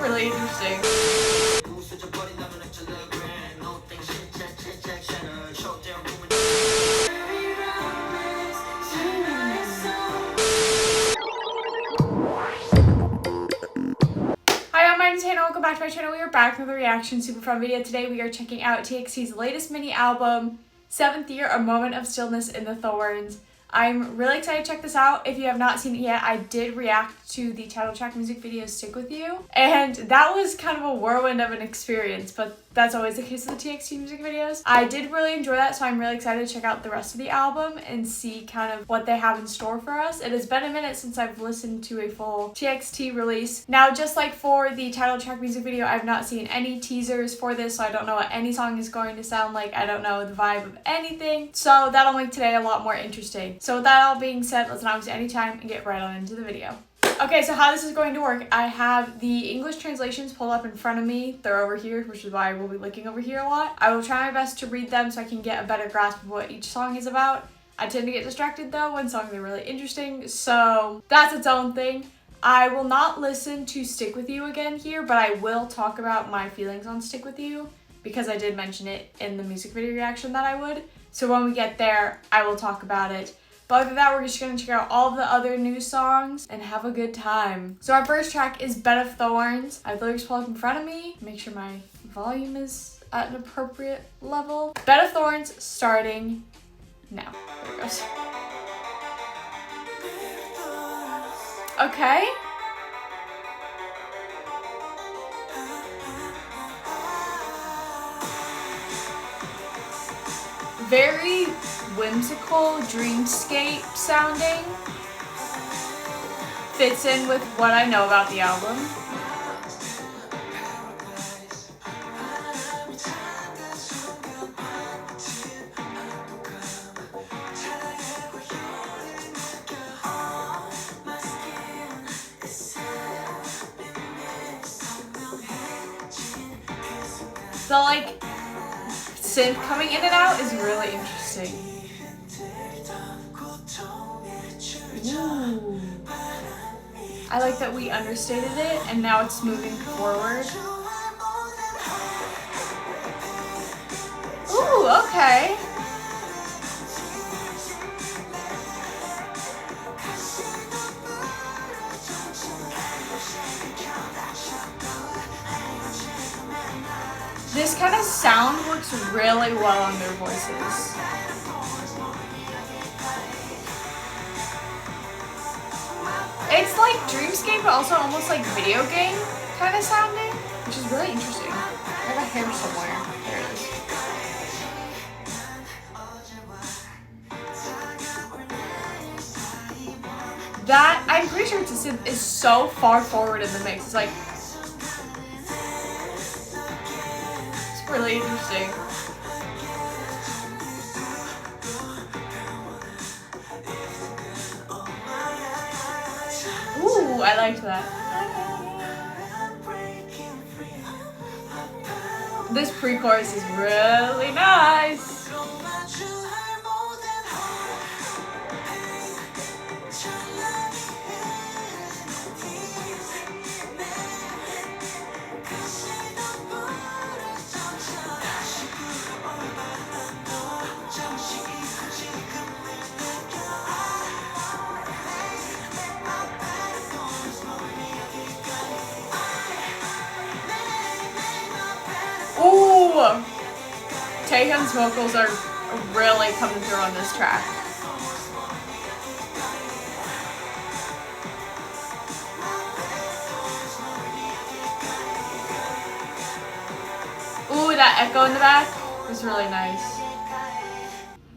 really interesting. Hi, my name is Hannah. Welcome back to my channel. We are back with a reaction super fun video. Today we are checking out TXT's latest mini album, 7th Year, A Moment of Stillness in the Thorns. I'm really excited to check this out. If you have not seen it yet, I did react to the title track music video, Stick With You, and that was kind of a whirlwind of an experience, but that's always the case with the TXT music videos. I did really enjoy that, so I'm really excited to check out the rest of the album and see kind of what they have in store for us. It has been a minute since I've listened to a full TXT release. Now, just like for the title track music video, I've not seen any teasers for this, so I don't know what any song is going to sound like. I don't know the vibe of anything, so that'll make today a lot more interesting. So with that all being said, let's not waste any time and get right on into the video. Okay, so how this is going to work, I have the English translations pulled up in front of me. They're over here, which is why I will be looking over here a lot. I will try my best to read them so I can get a better grasp of what each song is about. I tend to get distracted though when songs are really interesting, so that's its own thing. I will not listen to Stick With You again here, but I will talk about my feelings on Stick With You because I did mention it in the music video reaction that I would. So when we get there, I will talk about it. But other than that, we're just going to check out all of the other new songs and have a good time. So our first track is Bed of Thorns. I have the lyrics pulled up in front of me. Make sure my volume is at an appropriate level. Bed of Thorns starting now. There it goes. Okay. Very whimsical, dreamscape sounding. Fits in with what I know about the album. The like synth coming in and out is really interesting. Ooh. I like that we understated it and now it's moving forward. Ooh, okay. This kind of sound works really well on their voices. It's like dreamscape, but also almost like video game kind of sounding, which is really interesting. I have a hair somewhere. There it is. That, I'm pretty sure it's a synth, is so far forward in the mix. It's like, it's really interesting. Ooh, I liked that. This pre-chorus is really nice. Taehyun's vocals are really coming through on this track. Ooh, that echo in the back was really nice.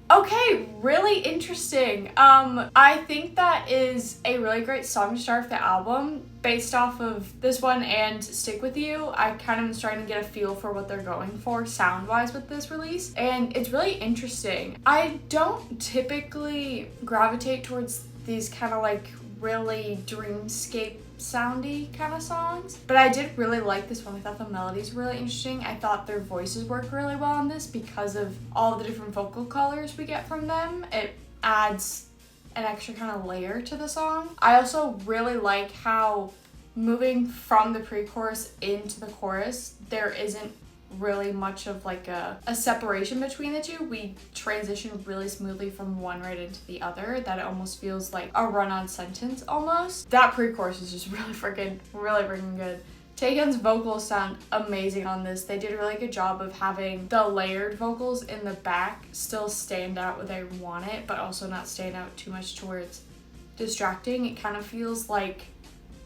Okay, really interesting. I think that is a really great song to start off the album. Based off of this one and Stick With You, I kind of am starting to get a feel for what they're going for sound-wise with this release, and it's really interesting. I don't typically gravitate towards these kind of like really dreamscape soundy kind of songs, but I did really like this one. I thought the melodies were really interesting. I thought their voices work really well on this because of all the different vocal colors we get from them. It adds an extra kind of layer to the song. I also really like how moving from the pre-chorus into the chorus, there isn't really much of like a separation between the two. We transition really smoothly from one right into the other that it almost feels like a run-on sentence almost. That pre-chorus is just really freaking good. Taehyun's vocals sound amazing on this. They did a really good job of having the layered vocals in the back still stand out where they want it, but also not stand out too much to where it's distracting. It kind of feels like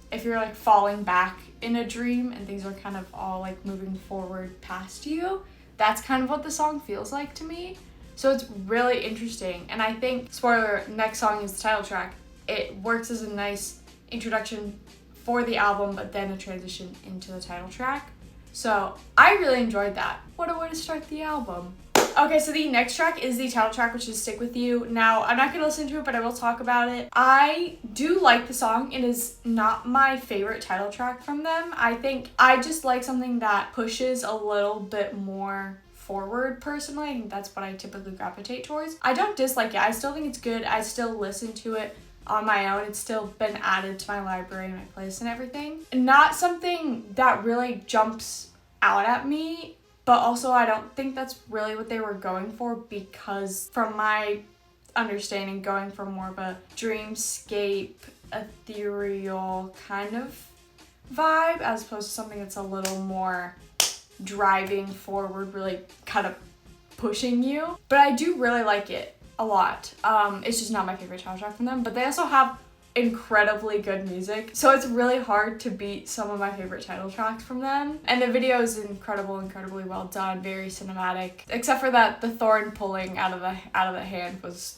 if you're like falling back in a dream and things are kind of all like moving forward past you. That's kind of what the song feels like to me. So it's really interesting. And I think, spoiler, next song is the title track. It works as a nice introduction for the album, but then a transition into the title track. So I really enjoyed that. What a way to start the album. Okay, so the next track is the title track, which is Stick With You. Now, I'm not going to listen to it, but I will talk about it. I do like the song. It is not my favorite title track from them. I think I just like something that pushes a little bit more forward personally. I think that's what I typically gravitate towards. I don't dislike it. I still think it's good. I still listen to it on my own. It's still been added to my library and my playlist and everything. Not something that really jumps out at me, but also I don't think that's really what they were going for, because from my understanding, going for more of a dreamscape, ethereal kind of vibe as opposed to something that's a little more driving forward, really kind of pushing you. But I do really like it a lot. It's just not my favorite title track from them, but they also have incredibly good music, so it's really hard to beat some of my favorite title tracks from them. And the video is incredibly well done, very cinematic, except for that the thorn pulling out of the hand was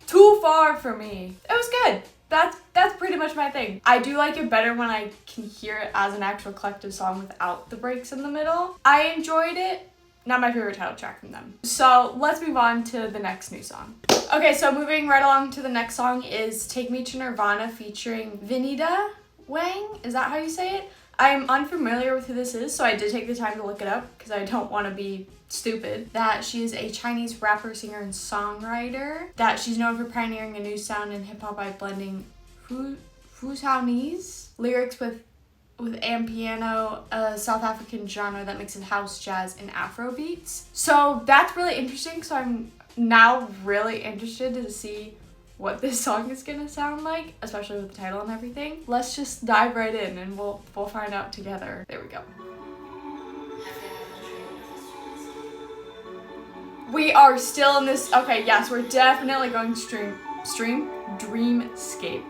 too far for me. It was good. That's pretty much my thing. I do like it better when I can hear it as an actual collective song without the breaks in the middle. I enjoyed it. Not my favorite title track from them. So let's move on to the next new song. Okay, so moving right along to the next song is Take Me to Nirvana featuring Vinita Wang. Is that how you say it? I'm unfamiliar with who this is, so I did take the time to look it up because I don't want to be stupid. That she is a Chinese rapper, singer, and songwriter. That she's known for pioneering a new sound in hip-hop by blending Fusaonese lyrics with and piano, a South African genre that mixes house, jazz, and Afro beats. So that's really interesting. So I'm now really interested to see what this song is gonna sound like, especially with the title and everything. Let's just dive right in and we'll find out together. There we go. We are still in this. Okay, yes, we're definitely going dreamscape.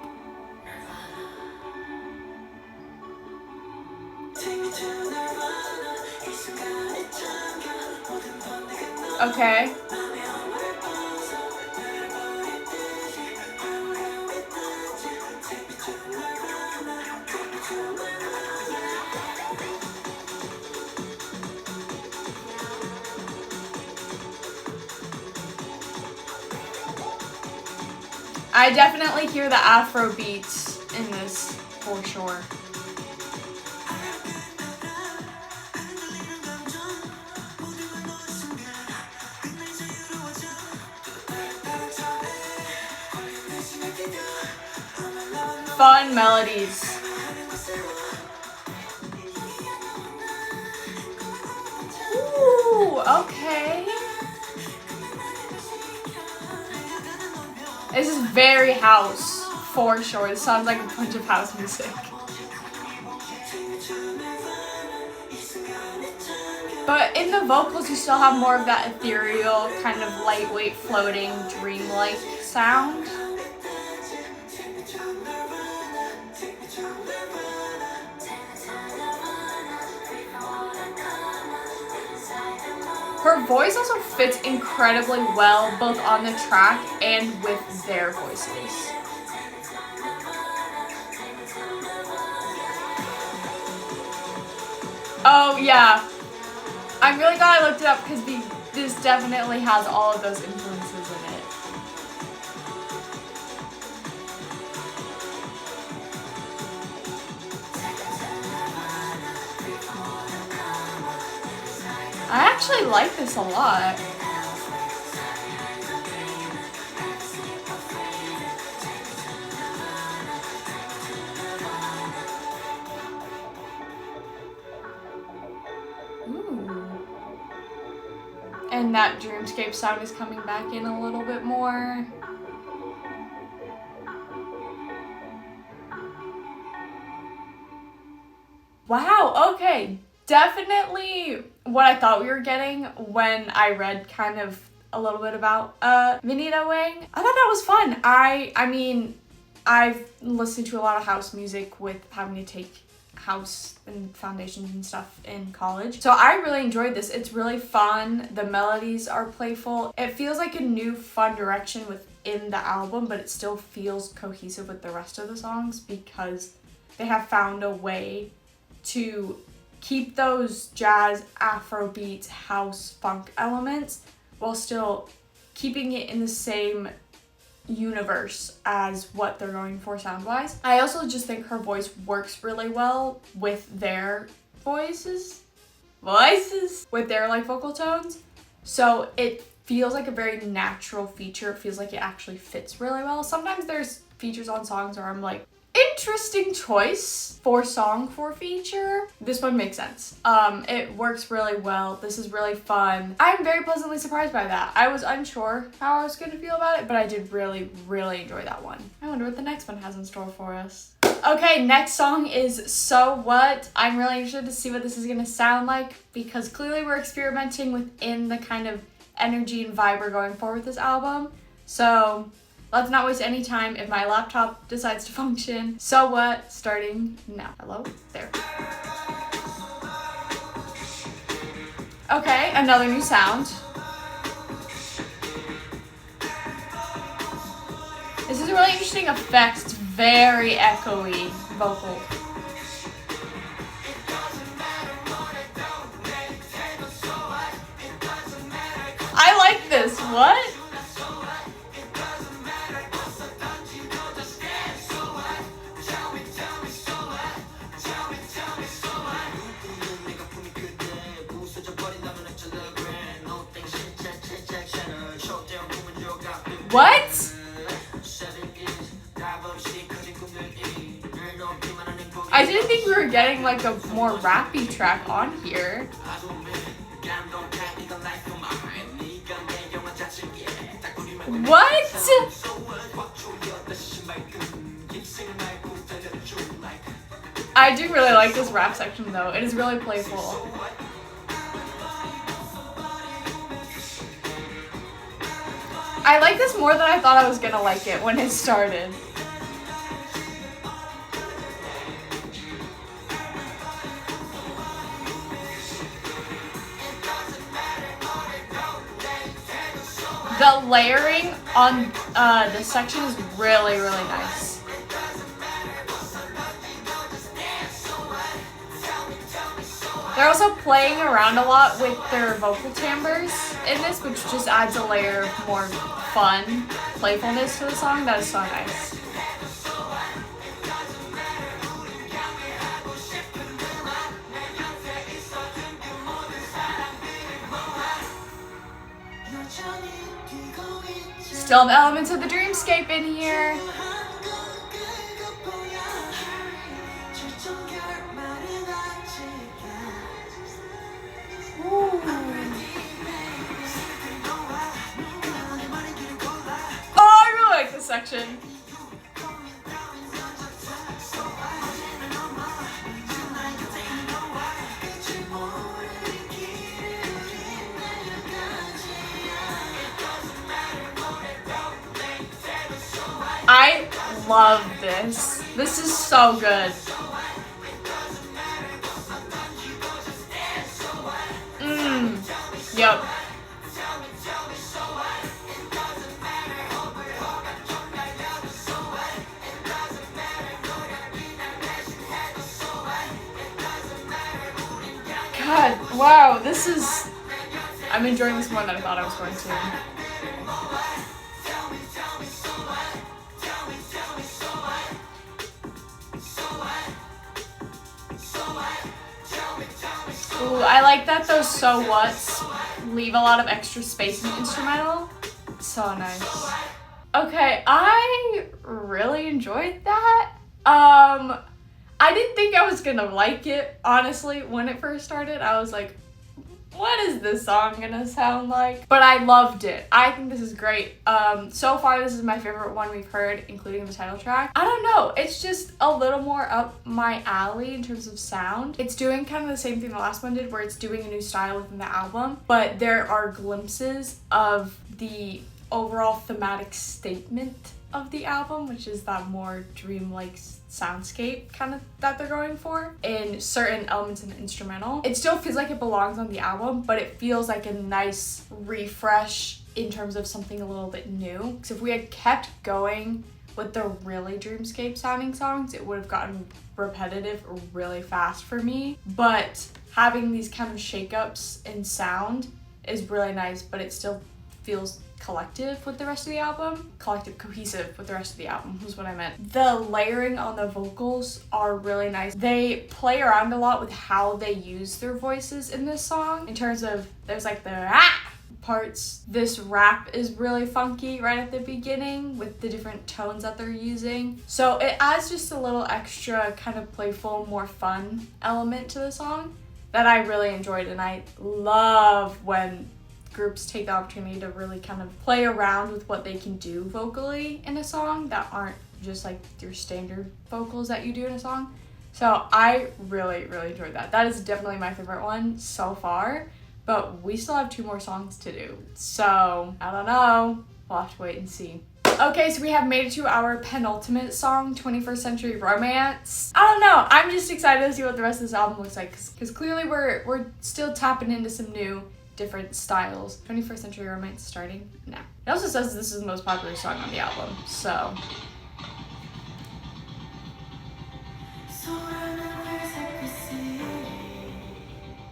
Okay. I definitely hear the Afro beats in this for sure. Fun melodies. Ooh, okay. This is very house, for sure. This sounds like a bunch of house music. But in the vocals, you still have more of that ethereal, kind of lightweight, floating, dreamlike sound. Her voice also fits incredibly well, both on the track and with their voices. Oh yeah, I'm really glad I looked it up because this definitely has all of those influences in it. I actually like this a lot. And that dreamscape sound is coming back in a little bit more. Wow, okay. Definitely what I thought we were getting when I read kind of a little bit about Vinita Wang. I thought that was fun. I mean, I've listened to a lot of house music with having to take house and foundations and stuff in college. So I really enjoyed this. It's really fun. The melodies are playful. It feels like a new fun direction within the album, but it still feels cohesive with the rest of the songs because they have found a way to keep those jazz, Afrobeats, house, funk elements while still keeping it in the same universe as what they're going for sound-wise. I also just think her voice works really well with their voices, with their like vocal tones. So it feels like a very natural feature. It feels like it actually fits really well. Sometimes there's features on songs where I'm like, interesting choice for song for feature. This one makes sense. It works really well. This is really fun. I'm very pleasantly surprised by that. I was unsure how I was gonna feel about it, but I did really, really enjoy that one. I wonder what the next one has in store for us. Okay, next song is So What. I'm really interested to see what this is gonna sound like because clearly we're experimenting within the kind of energy and vibe we're going for with this album. So let's not waste any time if my laptop decides to function. So What, starting now. Hello? There. Okay, another new sound. This is a really interesting effect. It's very echoey vocal. I like this. What? What? I didn't think we were getting like a more rappy track on here. What? I do really like this rap section though. It is really playful. I like this more than I thought I was gonna like it when it started. The layering on this section is really, really nice. They're also playing around a lot with their vocal timbres in this, which just adds a layer of more fun, playfulness to the song. That is so nice. Still have elements of the dreamscape in here. Ooh. Oh, I really like this section. I love this. This is so good. Yep. God, wow, this is... I'm enjoying this more than I thought I was going to. Ooh, I like that those so whats leave a lot of extra space in the instrumental. So nice. Okay, I really enjoyed that. I didn't think I was gonna like it, honestly. When it first started, I was like, what is this song gonna sound like? But I loved it. I think this is great. So far this is my favorite one we've heard, including the title track. I don't know, it's just a little more up my alley in terms of sound. It's doing kind of the same thing the last one did, where it's doing a new style within the album, but there are glimpses of the overall thematic statement of the album, which is that more dreamlike soundscape kind of that they're going for in certain elements in the instrumental. It still feels like it belongs on the album, but it feels like a nice refresh in terms of something a little bit new. Because if we had kept going with the really dreamscape sounding songs, it would have gotten repetitive really fast for me. But having these kind of shakeups in sound is really nice, but it still feels collective with the rest of the album. Cohesive with the rest of the album was what I meant. The layering on the vocals are really nice. They play around a lot with how they use their voices in this song, in terms of there's like the parts. This rap is really funky right at the beginning with the different tones that they're using. So it adds just a little extra kind of playful, more fun element to the song that I really enjoyed, and I love when groups take the opportunity to really kind of play around with what they can do vocally in a song that aren't just like your standard vocals that you do in a song. So I really enjoyed that. That is definitely my favorite one so far, but we still have 2 more songs to do. So I don't know, we'll have to wait and see. Okay, so we have made it to our penultimate song, 21st Century Romance. I don't know, I'm just excited to see what the rest of this album looks like, because clearly we're still tapping into some new different styles. 21st Century Romance starting now. It also says this is the most popular song on the album, so.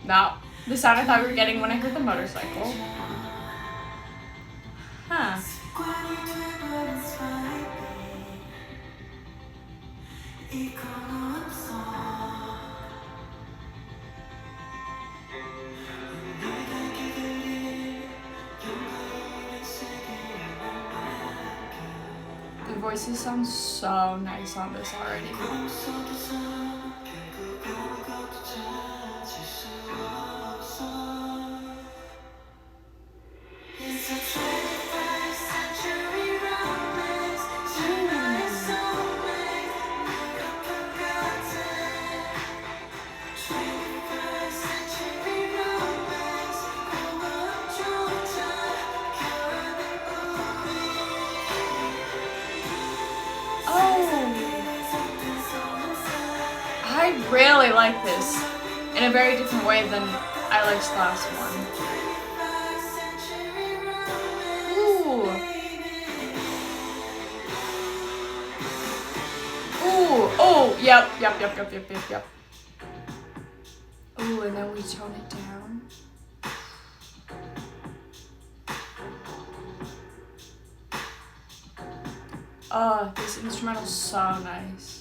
Not the sound I thought we were getting when I heard the motorcycle. Huh. The voices sound so nice on this already. I really like this in a very different way than I liked the last one. Ooh. Ooh. Oh, yep. Ooh, and then we tone it down. Oh, this instrumental's so nice.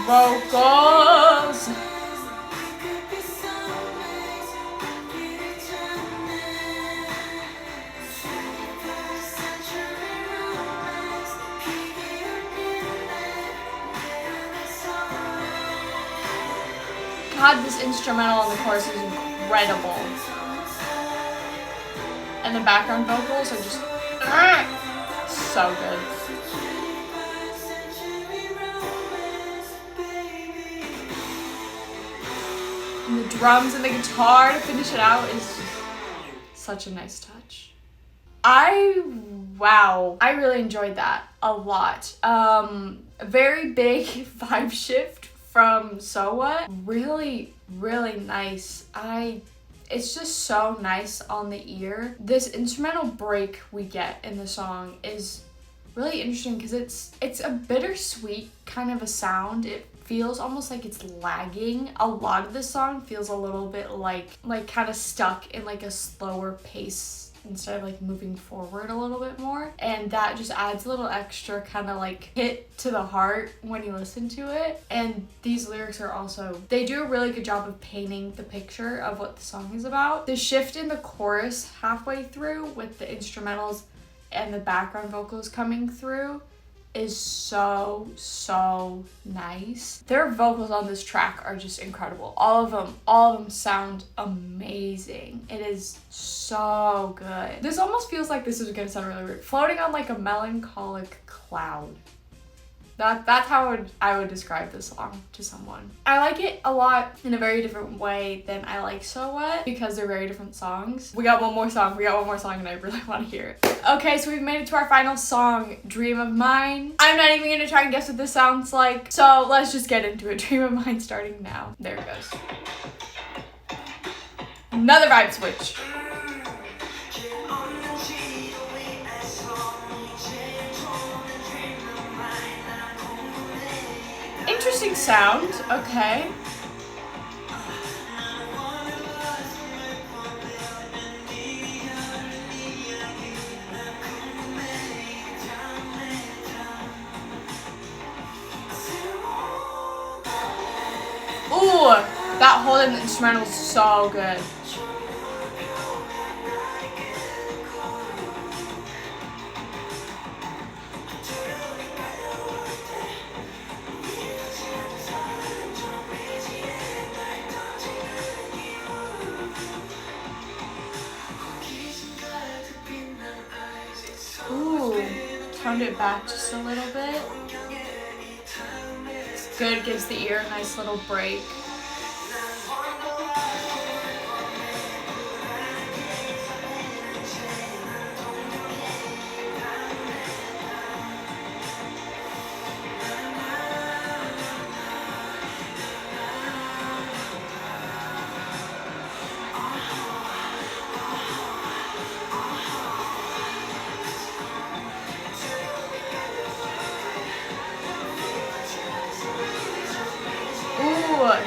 Vocals. God, this instrumental in the chorus is incredible. And the background vocals are just so good. And the drums and the guitar to finish it out is just such a nice touch. Wow, I really enjoyed that a lot. A very big vibe shift from So What. Really nice. It's just so nice on the ear. This instrumental break we get in the song is really interesting because it's a bittersweet kind of a sound. It feels almost like it's lagging. A lot of the song feels a little bit like kind of stuck in like a slower pace instead of like moving forward a little bit more, and that just adds a little extra kind of like hit to the heart when you listen to it. And these lyrics are also, they do a really good job of painting the picture of what the song is about. The shift in the chorus halfway through with the instrumentals and the background vocals coming through is so nice. Their vocals on this track are just incredible. All of them sound amazing. It is so good. This almost feels like this is gonna sound really weird. Floating on like a melancholic cloud. That's how I would describe this song to someone. I like it a lot in a very different way than I like So What, because they're very different songs. We got one more song and I really want to hear it. Okay, so we've made it to our final song, Dream of Mine. I'm not even gonna try and guess what this sounds like, so let's just get into it. Dream of Mine starting now. There it goes. Another vibe switch. Interesting sound, okay. Ooh, that whole instrumental is so good. Toned it back just a little bit. It's good, gives the ear a nice little break.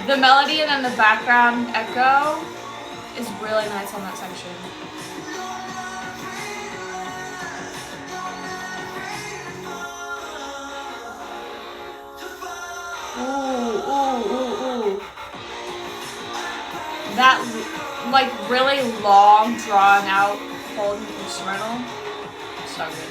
The melody and then the background echo is really nice on that section. Ooh. That like really long, drawn out, whole instrumental. So good.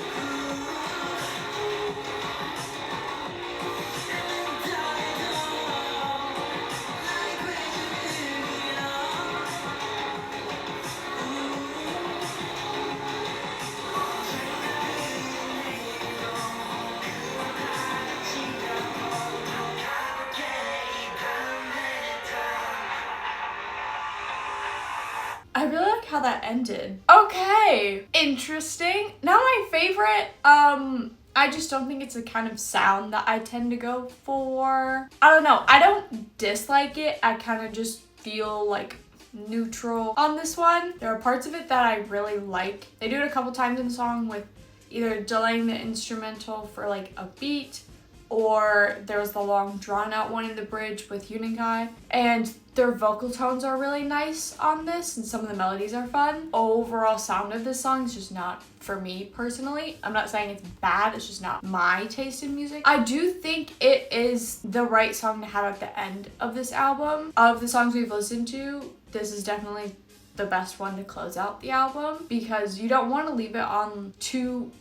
I really like how that ended. Okay, interesting. Not my favorite. I just don't think it's the kind of sound that I tend to go for. I don't know. I don't dislike it. I kind of just feel like neutral on this one. There are parts of it that I really like. They do it a couple times in the song with either delaying the instrumental for like a beat, or there was the long drawn out one in the bridge with Unikai, and their vocal tones are really nice on this and some of the melodies are fun. Overall sound of this song is just not for me personally. I'm not saying it's bad, it's just not my taste in music. I do think it is the right song to have at the end of this album. Of the songs we've listened to, this is definitely the best one to close out the album, because you don't want to leave it on too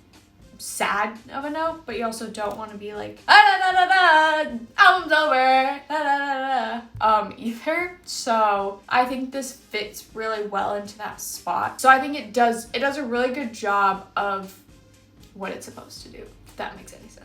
sad of a note, but you also don't want to be like album's over either. So I think this fits really well into that spot. So I think it does a really good job of what it's supposed to do, if that makes any sense.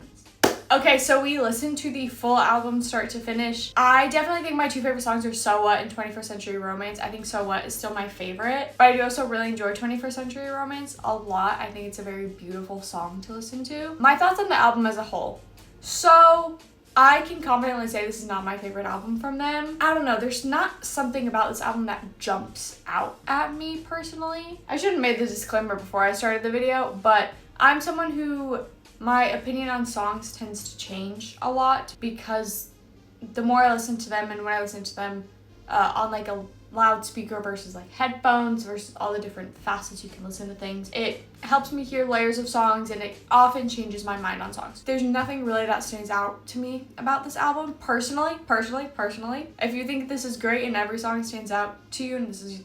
Okay, so we listened to the full album start to finish. I definitely think my two favorite songs are So What and 21st Century Romance. I think So What is still my favorite, but I do also really enjoy 21st Century Romance a lot. I think it's a very beautiful song to listen to. My thoughts on the album as a whole. So I can confidently say this is not my favorite album from them. I don't know, there's not something about this album that jumps out at me personally. I should have made the disclaimer before I started the video, but I'm someone who, my opinion on songs tends to change a lot, because the more I listen to them and when I listen to them on like a loudspeaker versus like headphones versus all the different facets you can listen to things. It helps me hear layers of songs, and it often changes my mind on songs. There's nothing really that stands out to me about this album personally. If you think this is great and every song stands out to you and this is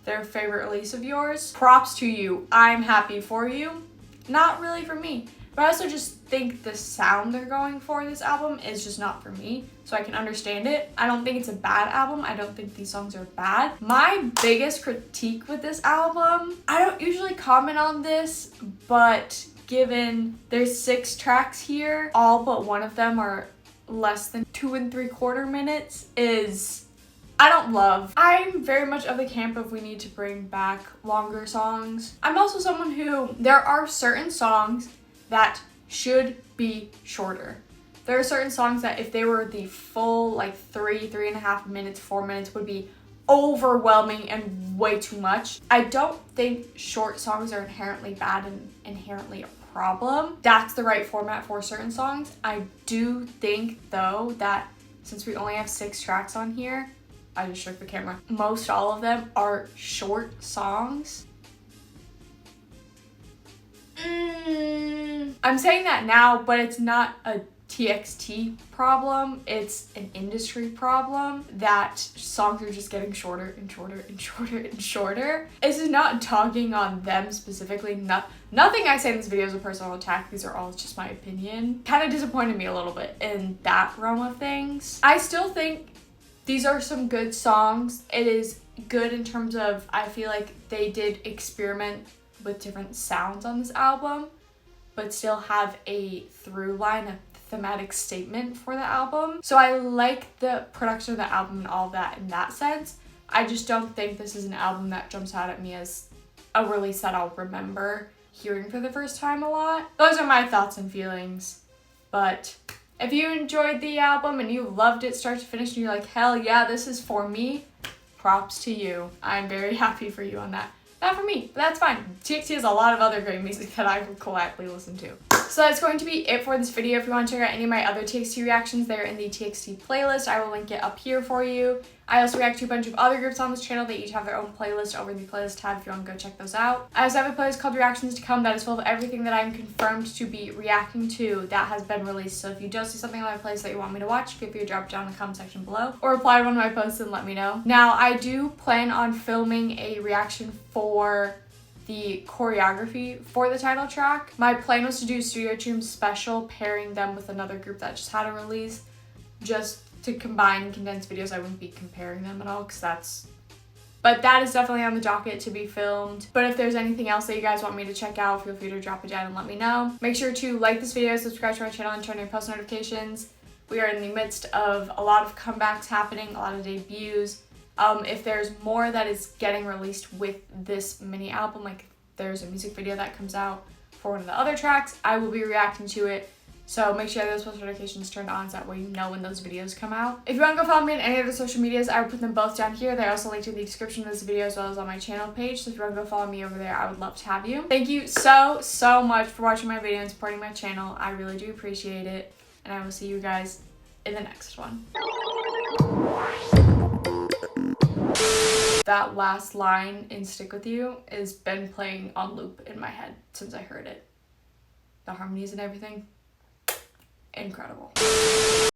their favorite release of yours, props to you. I'm happy for you. Not really for me. But I also just think the sound they're going for this album is just not for me, so I can understand it. I don't think it's a bad album. I don't think these songs are bad. My biggest critique with this album, I don't usually comment on this, but given there's 6 tracks here, all but one of them are less than 2 3/4 minutes, is I don't love. I'm very much of the camp of we need to bring back longer songs. I'm also someone who, there are certain songs that should be shorter. There are certain songs that if they were the full like 3.5 minutes, 4 minutes would be overwhelming and way too much. I don't think short songs are inherently bad and inherently a problem. That's the right format for certain songs. I do think though that since we only have 6 tracks on here, I just shook the camera. Most all of them are short songs. I'm saying that now, but it's not a TXT problem. It's an industry problem that songs are just getting shorter and shorter and shorter and shorter. This is not talking on them specifically. Nothing I say in this video is a personal attack. These are all just my opinion. Kind of disappointed me a little bit in that realm of things. I still think these are some good songs. It is good in terms of, I feel like they did experiment with different sounds on this album, but still have a through line, a thematic statement for the album. So I like the production of the album and all of that in that sense. I just don't think this is an album that jumps out at me as a release that I'll remember hearing for the first time a lot. Those are my thoughts and feelings. But if you enjoyed the album and you loved it start to finish and you're like, hell yeah, this is for me, props to you. I'm very happy for you on that. Not for me, but that's fine. TXT has a lot of other great music that I will gladly listen to. So that's going to be it for this video. If you want to check out any of my other TXT reactions, they're in the TXT playlist. I will link it up here for you. I also react to a bunch of other groups on this channel. They each have their own playlist over in the playlist tab if you want to go check those out. I also have a playlist called Reactions to Come that is full of everything that I'm confirmed to be reacting to that has been released. So if you don't see something on my playlist that you want me to watch, feel free to drop it down in the comment section below or reply to one of my posts and let me know. Now, I do plan on filming a reaction for the choreography for the title track. My plan was to do Studio Tunes special, pairing them with another group that just had a release, just to combine condensed videos. I wouldn't be comparing them at all because but that is definitely on the docket to be filmed. But if there's anything else that you guys want me to check out, feel free to drop it down and let me know. Make sure to like this video, subscribe to my channel, and turn on post notifications. We are in the midst of a lot of comebacks happening, a lot of debuts. If there's more that is getting released with this mini album, like there's a music video that comes out for one of the other tracks, I will be reacting to it. So make sure you have those post notifications turned on so that way you know when those videos come out. If you want to go follow me on any of the social medias, I will put them both down here. They're also linked in the description of this video as well as on my channel page. So if you want to go follow me over there, I would love to have you. Thank you so much for watching my video and supporting my channel. I really do appreciate it. And I will see you guys in the next one. That last line in Stick With You has been playing on loop in my head since I heard it. The harmonies and everything, incredible.